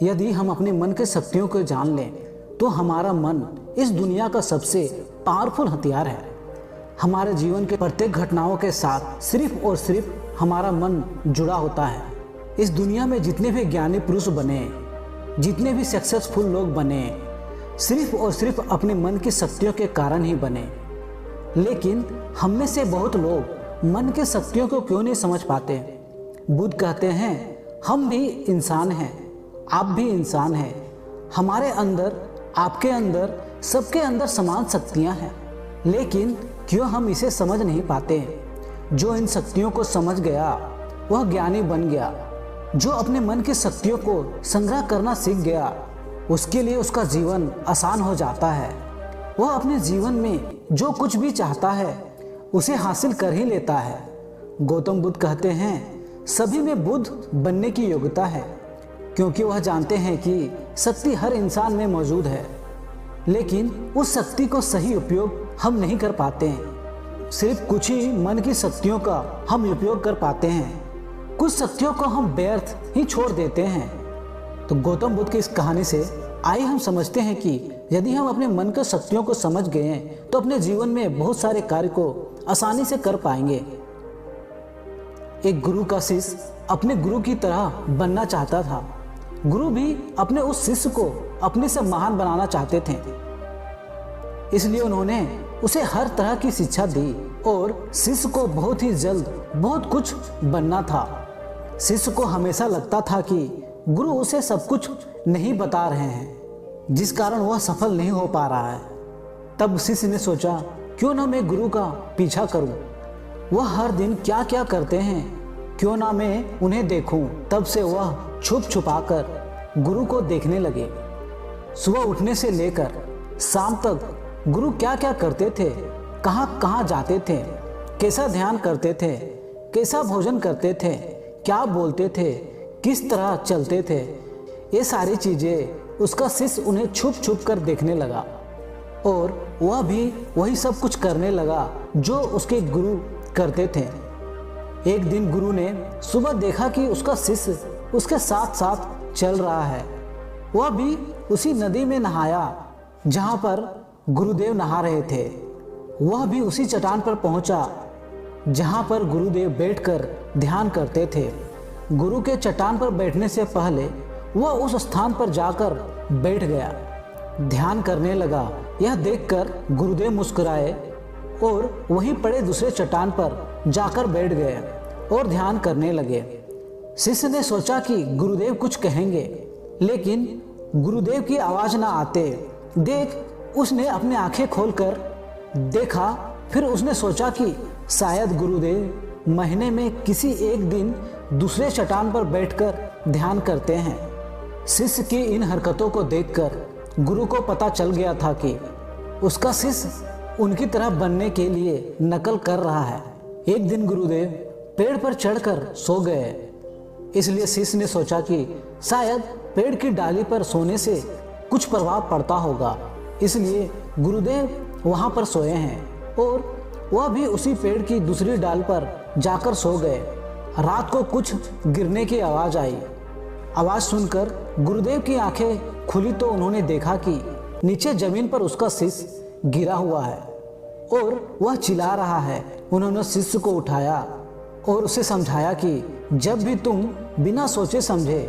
यदि हम अपने मन के शक्तियों को जान लें तो हमारा मन इस दुनिया का सबसे पावरफुल हथियार है। हमारे जीवन के प्रत्येक घटनाओं के साथ सिर्फ और सिर्फ हमारा मन जुड़ा होता है। इस दुनिया में जितने भी ज्ञानी पुरुष बने, जितने भी सक्सेसफुल लोग बने, सिर्फ और सिर्फ अपने मन की शक्तियों के कारण ही बने। लेकिन हम में से बहुत लोग मन की शक्तियों को क्यों नहीं समझ पाते। बुद्ध कहते हैं हम भी इंसान हैं, आप भी इंसान हैं। हमारे अंदर, आपके अंदर, सबके अंदर समान शक्तियां हैं, लेकिन क्यों हम इसे समझ नहीं पाते। जो इन शक्तियों को समझ गया वह ज्ञानी बन गया। जो अपने मन की शक्तियों को संग्रह करना सीख गया उसके लिए उसका जीवन आसान हो जाता है। वह अपने जीवन में जो कुछ भी चाहता है उसे हासिल कर ही लेता है। गौतम बुद्ध कहते हैं सभी में बुद्ध बनने की योग्यता है, क्योंकि वह जानते हैं कि शक्ति हर इंसान में मौजूद है, लेकिन उस शक्ति को सही उपयोग हम नहीं कर पाते हैं। सिर्फ कुछ ही मन की शक्तियों का हम उपयोग कर पाते हैं, कुछ शक्तियों को हम व्यर्थ ही छोड़ देते हैं। तो गौतम बुद्ध की इस कहानी से आइए हम समझते हैं कि यदि हम अपने मन की शक्तियों को समझ गए हैं तो अपने जीवन में बहुत सारे कार्य को आसानी से कर पाएंगे। एक गुरु का शिष्य अपने गुरु की तरह बनना चाहता था। गुरु भी अपने उस शिष्य को अपने से महान बनाना चाहते थे, इसलिए उन्होंने उसे हर तरह की शिक्षा दी और शिष्य को बहुत ही जल्द बहुत कुछ बनना था। शिष्य को हमेशा लगता था कि गुरु उसे सब कुछ नहीं बता रहे हैं, जिस कारण वह सफल नहीं हो पा रहा है। तब शिष्य ने सोचा क्यों ना मैं गुरु का पीछा करूं। वह हर दिन क्या क्या करते हैं, क्यों ना मैं उन्हें देखूं। तब से वह छुप छुपाकर गुरु को देखने लगे। सुबह उठने से लेकर शाम तक गुरु क्या क्या करते थे, कहाँ कहाँ जाते थे, कैसा ध्यान करते थे, कैसा भोजन करते थे, क्या बोलते थे, किस तरह चलते थे, ये सारी चीज़ें उसका शिष्य उन्हें छुप छुप कर देखने लगा और वह भी वही सब कुछ करने लगा जो उसके गुरु करते थे। एक दिन गुरु ने सुबह देखा कि उसका शिष्य उसके साथ साथ चल रहा है। वह भी उसी नदी में नहाया जहाँ पर गुरुदेव नहा रहे थे। वह भी उसी चट्टान पर पहुँचा जहाँ पर गुरुदेव बैठकर ध्यान करते थे। गुरु के चट्टान पर बैठने से पहले वह उस स्थान पर जाकर बैठ गया, ध्यान करने लगा। यह देखकर गुरुदेव मुस्कुराए और वहीं पड़े दूसरे चट्टान पर जाकर बैठ गए और ध्यान करने लगे। शिष्य ने सोचा कि गुरुदेव कुछ कहेंगे, लेकिन गुरुदेव की आवाज़ ना आते देख उसने अपनी आंखें खोलकर देखा। फिर उसने सोचा कि शायद गुरुदेव महीने में किसी एक दिन दूसरे चट्टान पर बैठकर ध्यान करते हैं। शिष्य की इन हरकतों को देखकर गुरु को पता चल गया था कि उसका शिष्य उनकी तरह बनने के लिए नकल कर रहा है। एक दिन गुरुदेव पेड़ पर चढ़कर सो गए, इसलिए शिष्य ने सोचा कि शायद पेड़ की डाली पर सोने से कुछ प्रभाव पड़ता होगा, इसलिए गुरुदेव वहां पर सोए हैं और वह भी उसी पेड़ की दूसरी डाल पर जाकर सो गए। रात को कुछ गिरने की आवाज़ आई। आवाज़ सुनकर गुरुदेव की आंखें खुली तो उन्होंने देखा कि नीचे जमीन पर उसका शिष्य गिरा हुआ है और वह चिल्ला रहा है। उन्होंने शिष्य को उठाया और उसे समझाया कि जब भी तुम बिना सोचे समझे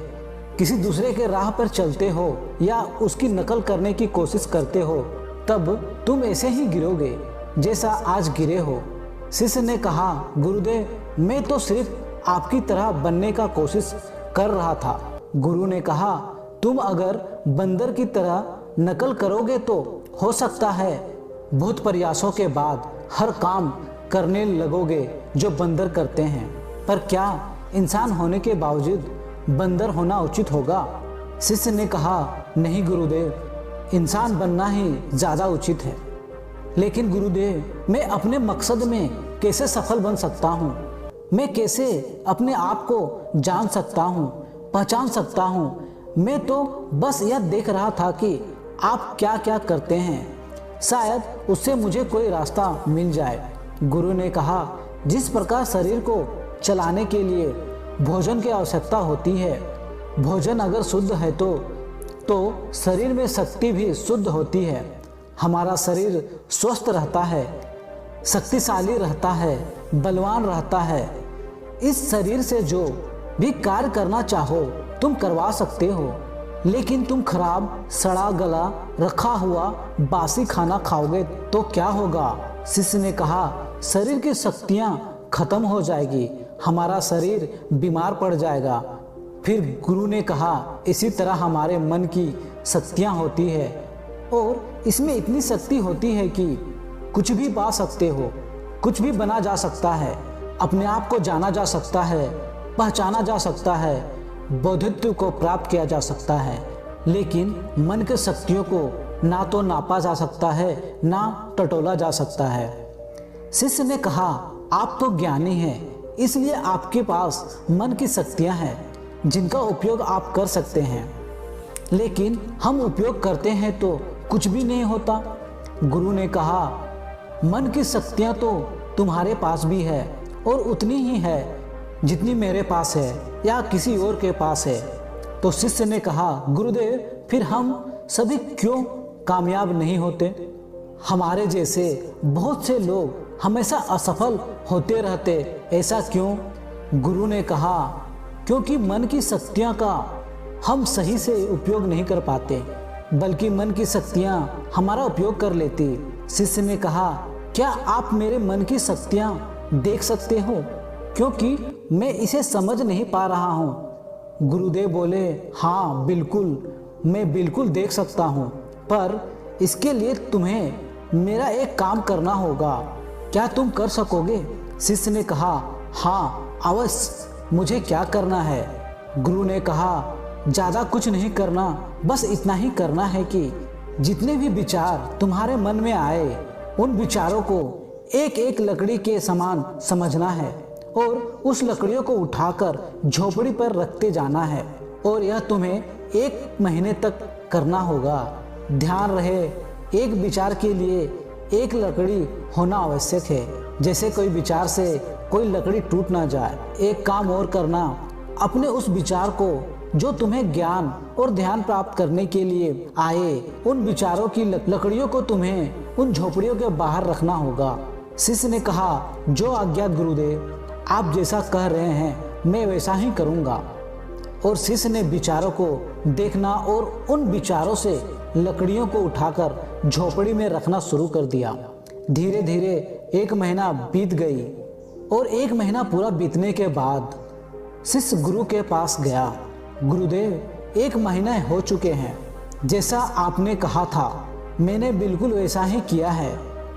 किसी दूसरे के राह पर चलते हो या उसकी नकल करने की कोशिश करते हो, तब तुम ऐसे ही गिरोगे जैसा आज गिरे हो। शिष्य ने कहा गुरुदेव मैं तो सिर्फ आपकी तरह बनने का कोशिश कर रहा था। गुरु ने कहा तुम अगर बंदर की तरह नकल करोगे तो हो सकता है बहुत प्रयासों के बाद हर काम करने लगोगे जो बंदर करते हैं, पर क्या इंसान होने के बावजूद बंदर होना उचित होगा? शिष्य ने कहा नहीं गुरुदेव, इंसान बनना ही ज़्यादा उचित है। लेकिन गुरुदेव मैं अपने मकसद में कैसे सफल बन सकता हूँ? मैं कैसे अपने आप को जान सकता हूँ, पहचान सकता हूँ? मैं तो बस यह देख रहा था कि आप क्या क्या करते हैं, शायद उससे मुझे कोई रास्ता मिल जाए। गुरु ने कहा जिस प्रकार शरीर को चलाने के लिए भोजन की आवश्यकता होती है, भोजन अगर शुद्ध है तो शरीर में शक्ति भी शुद्ध होती है। हमारा शरीर स्वस्थ रहता है, शक्तिशाली रहता है, बलवान रहता है। इस शरीर से जो भी कार्य करना चाहो तुम करवा सकते हो, लेकिन तुम खराब सड़ा गला रखा हुआ बासी खाना खाओगे तो क्या होगा? शिष्य ने कहा, शरीर की शक्तियाँ खत्म हो जाएगी, हमारा शरीर बीमार पड़ जाएगा। फिर गुरु ने कहा, इसी तरह हमारे मन की शक्तियाँ होती है और इसमें इतनी शक्ति होती है कि कुछ भी पा सकते हो, कुछ भी बना जा सकता है, अपने आप को जाना जा सकता है, पहचाना जा सकता है, बौद्धित्व को प्राप्त किया जा सकता है। लेकिन मन के शक्तियों को ना तो नापा जा सकता है, ना टटोला जा सकता है। शिष्य ने कहा, आप तो ज्ञानी हैं, इसलिए आपके पास मन की शक्तियां हैं जिनका उपयोग आप कर सकते हैं, लेकिन हम उपयोग करते हैं तो कुछ भी नहीं होता। गुरु ने कहा, मन की शक्तियां तो तुम्हारे पास भी है और उतनी ही है जितनी मेरे पास है या किसी और के पास है। तो शिष्य ने कहा, गुरुदेव, फिर हम सभी क्यों कामयाब नहीं होते? हमारे जैसे बहुत से लोग हमेशा असफल होते रहते, ऐसा क्यों? गुरु ने कहा, क्योंकि मन की शक्तियाँ का हम सही से उपयोग नहीं कर पाते, बल्कि मन की शक्तियाँ हमारा उपयोग कर लेती। शिष्य ने कहा, क्या आप मेरे मन की शक्तियाँ देख सकते हो? क्योंकि मैं इसे समझ नहीं पा रहा हूँ। गुरुदेव बोले, हाँ बिल्कुल, मैं बिल्कुल देख सकता हूँ, पर इसके लिए तुम्हें मेरा एक काम करना होगा। क्या तुम कर सकोगे? शिष्य ने कहा, हाँ अवश्य, मुझे क्या करना है? गुरु ने कहा, ज़्यादा कुछ नहीं करना, बस इतना ही करना है कि जितने भी विचार तुम्हारे मन में आए उन विचारों को एक एक लकड़ी के समान समझना है और उस लकड़ियों को उठाकर झोपड़ी पर रखते जाना है, और यह तुम्हें 1 महीने तक करना होगा। ध्यान रहे, एक विचार के लिए एक लकड़ी होना आवश्यक है, जैसे कोई विचार से कोई लकड़ी टूट ना जाए। एक काम और करना, अपने उस विचार को जो तुम्हें ज्ञान और ध्यान प्राप्त करने के लिए आए, उन विचारों की लकड़ियों को तुम्हें उन झोपड़ियों के बाहर रखना होगा। शिष्य ने कहा, जो आज्ञा गुरुदेव, आप जैसा कह रहे हैं मैं वैसा ही करूँगा। और शिष्य ने विचारों को देखना और उन विचारों से लकड़ियों को उठाकर झोपड़ी में रखना शुरू कर दिया। धीरे धीरे 1 महीना बीत गई और 1 महीना पूरा बीतने के बाद शिष्य गुरु के पास गया। गुरुदेव, 1 महीना हो चुके हैं, जैसा आपने कहा था मैंने बिल्कुल वैसा ही किया है,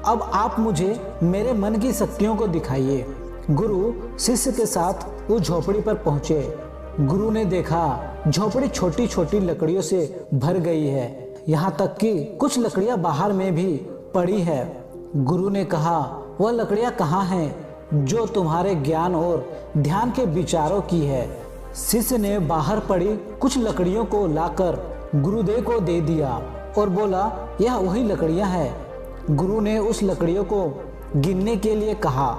अब आप मुझे मेरे मन की शक्तियों को दिखाइए। गुरु शिष्य के साथ उस झोपड़ी पर पहुँचे। गुरु ने देखा झोपड़ी छोटी छोटी लकड़ियों से भर गई है, यहाँ तक कि कुछ लकड़ियाँ बाहर में भी पड़ी है। गुरु ने कहा, वह लकड़ियाँ कहाँ हैं जो तुम्हारे ज्ञान और ध्यान के विचारों की है? शिष्य ने बाहर पड़ी कुछ लकड़ियों को लाकर गुरुदेव को दे दिया और बोला, यह वही लकड़ियाँ हैं। गुरु ने उस लकड़ियों को गिनने के लिए कहा।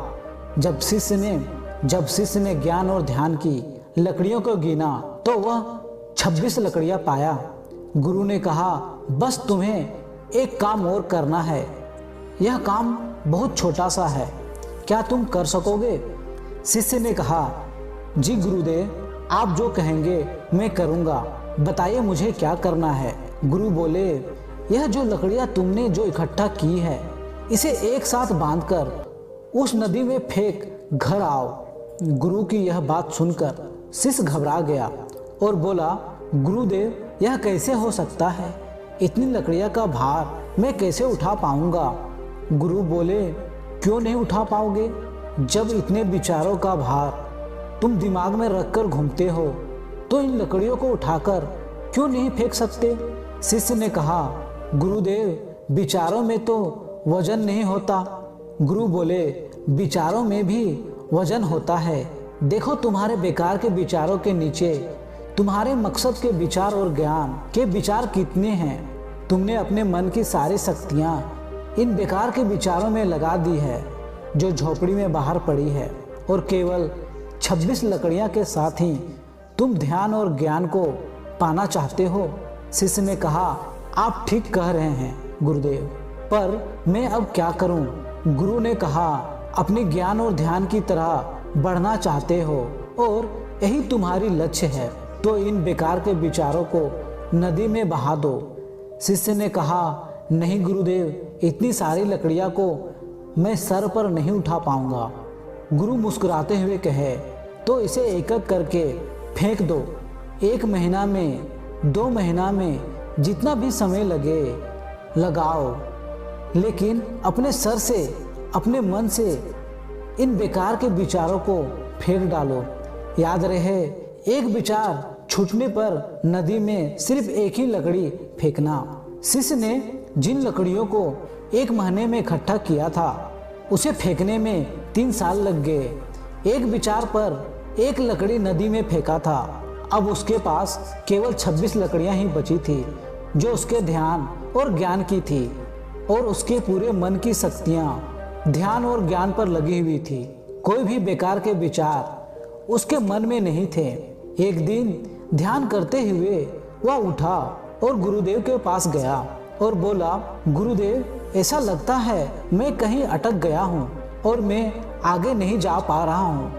जब शिष्य ने ज्ञान और ध्यान की लकड़ियों को गिना तो वह 26 लकड़ियाँ पाया। गुरु ने कहा, बस तुम्हें एक काम और करना है, यह काम बहुत छोटा सा है, क्या तुम कर सकोगे? शिष्य ने कहा, जी गुरुदेव, आप जो कहेंगे मैं करूँगा, बताइए मुझे क्या करना है? गुरु बोले, यह जो लकड़ियाँ तुमने जो इकट्ठा की है, इसे एक साथ बांधकर उस नदी में फेंक घर आओ। गुरु की यह बात सुनकर शिष्य घबरा गया और बोला, गुरुदेव, यह कैसे हो सकता है? इतनी लकड़ियाँ का भार मैं कैसे उठा पाऊंगा? गुरु बोले, क्यों नहीं उठा पाओगे? जब इतने विचारों का भार तुम दिमाग में रखकर घूमते हो तो इन लकड़ियों को उठाकर क्यों नहीं फेंक सकते? शिष्य ने कहा, गुरुदेव, विचारों में तो वजन नहीं होता। गुरु बोले, विचारों में भी वजन होता है। देखो, तुम्हारे बेकार के विचारों के नीचे तुम्हारे मकसद के विचार और ज्ञान के विचार कितने हैं। तुमने अपने मन की सारी शक्तियाँ इन बेकार के विचारों में लगा दी है जो झोपड़ी में बाहर पड़ी है, और केवल 26 लकड़ियाँ के साथ ही तुम ध्यान और ज्ञान को पाना चाहते हो? शिष्य ने कहा, आप ठीक कह रहे हैं गुरुदेव, पर मैं अब क्या करूं? गुरु ने कहा, अपने ज्ञान और ध्यान की तरह बढ़ना चाहते हो और यही तुम्हारी लक्ष्य है, तो इन बेकार के विचारों को नदी में बहा दो। शिष्य ने कहा, नहीं गुरुदेव, इतनी सारी लकड़ियां को मैं सर पर नहीं उठा पाऊंगा। गुरु मुस्कुराते हुए कहे, तो इसे एक एक करके फेंक दो। 1 महीना में, 2 महीना में, जितना भी समय लगे लगाओ, लेकिन अपने सर से, अपने मन से इन बेकार के विचारों को फेंक डालो। याद रहे, एक विचार छूटने पर नदी में सिर्फ एक ही लकड़ी फेंकना। शिष्य ने जिन लकड़ियों को 1 महीने में इकट्ठा किया था, उसे फेंकने में 3 साल लग गए। एक विचार पर एक लकड़ी नदी में फेंका था। अब उसके पास केवल 26 लकड़ियां ही बची थी, जो उसके ध्यान और ज्ञान की थी, और उसके पूरे मन की शक्तियां ध्यान और ज्ञान पर लगी हुई थी। कोई भी बेकार के विचार उसके मन में नहीं थे। एक दिन ध्यान करते हुए वह उठा और गुरुदेव के पास गया और बोला, गुरुदेव, ऐसा लगता है मैं कहीं अटक गया हूँ और मैं आगे नहीं जा पा रहा हूँ।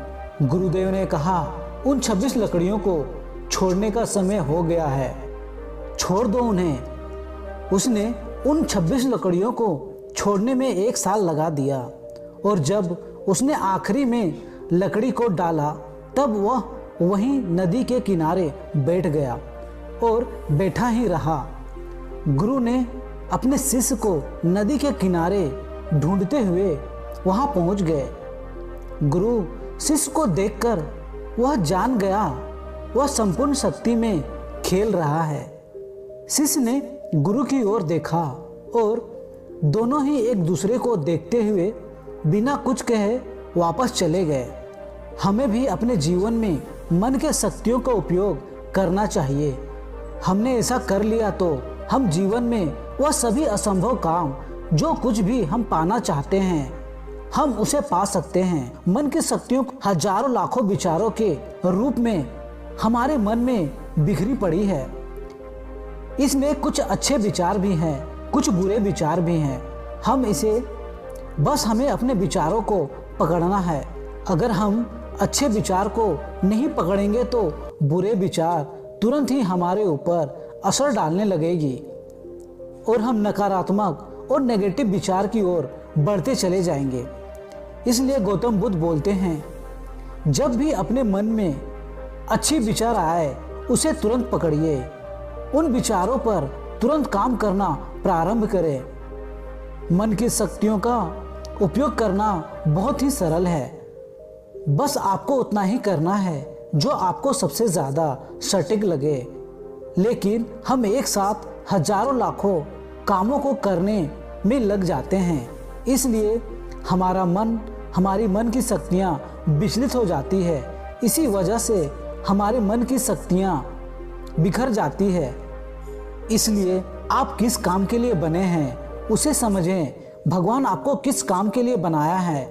गुरुदेव ने कहा, उन 26 लकड़ियों को छोड़ने का समय हो गया है, छोड़ दो उन्हें। उसने उन 26 लकड़ियों को छोड़ने में 1 साल लगा दिया, और जब उसने आखिरी में लकड़ी को डाला, तब वह वहीं नदी के किनारे बैठ गया और बैठा ही रहा। गुरु ने अपने शिष्य को नदी के किनारे ढूंढते हुए वहां पहुंच गए। गुरु शिष्य को देखकर वह जान गया, वह संपूर्ण शक्ति में खेल रहा है। शिष्य ने गुरु की ओर देखा और दोनों ही एक दूसरे को देखते हुए बिना कुछ कहे वापस चले गए। हमें भी अपने जीवन में मन के शक्तियों का उपयोग करना चाहिए। हमने ऐसा कर लिया तो हम जीवन में वह सभी असंभव काम, जो कुछ भी हम पाना चाहते हैं, हम उसे पा सकते हैं। मन की शक्तियों हजारों लाखों विचारों के रूप में हमारे मन में बिखरी पड़ी है। इसमें कुछ अच्छे विचार भी हैं, कुछ बुरे विचार भी हैं। हमें अपने विचारों को पकड़ना है। अगर हम अच्छे विचार को नहीं पकड़ेंगे तो बुरे विचार तुरंत ही हमारे ऊपर असर डालने लगेगी और हम नकारात्मक और नेगेटिव विचार की ओर बढ़ते चले जाएंगे। इसलिए गौतम बुद्ध बोलते हैं, जब भी अपने मन में अच्छी विचार आए, उसे तुरंत पकड़िए, उन विचारों पर तुरंत काम करना प्रारंभ करें। मन की शक्तियों का उपयोग करना बहुत ही सरल है। बस आपको उतना ही करना है जो आपको सबसे ज़्यादा सटीक लगे। लेकिन हम एक साथ हजारों लाखों कामों को करने में लग जाते हैं, इसलिए हमारी मन की शक्तियाँ विचलित हो जाती है। इसी वजह से हमारे मन की शक्तियाँ बिखर जाती है। इसलिए आप किस काम के लिए बने हैं उसे समझें। भगवान आपको किस काम के लिए बनाया है,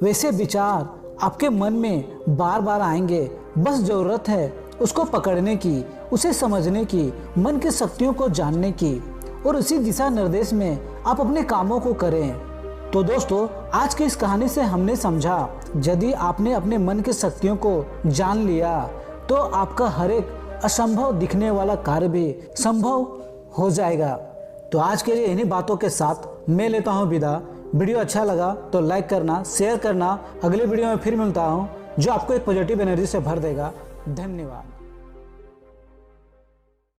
वैसे विचार आपके मन में बार बार आएंगे। बस ज़रूरत है उसको पकड़ने की, उसे समझने की, मन की शक्तियों को जानने की, और उसी दिशा निर्देश में आप अपने कामों को करें। तो दोस्तों, आज की इस कहानी से हमने समझा, यदि आपने अपने मन की शक्तियों को जान लिया तो आपका हर एक असंभव दिखने वाला कार्य भी संभव हो जाएगा। तो आज के लिए इन्हीं बातों के साथ मैं लेता हूँ विदा। वीडियो अच्छा लगा तो लाइक करना, शेयर करना। अगले वीडियो में फिर मिलता हूँ जो आपको एक पॉजिटिव एनर्जी से भर देगा। धन्यवाद।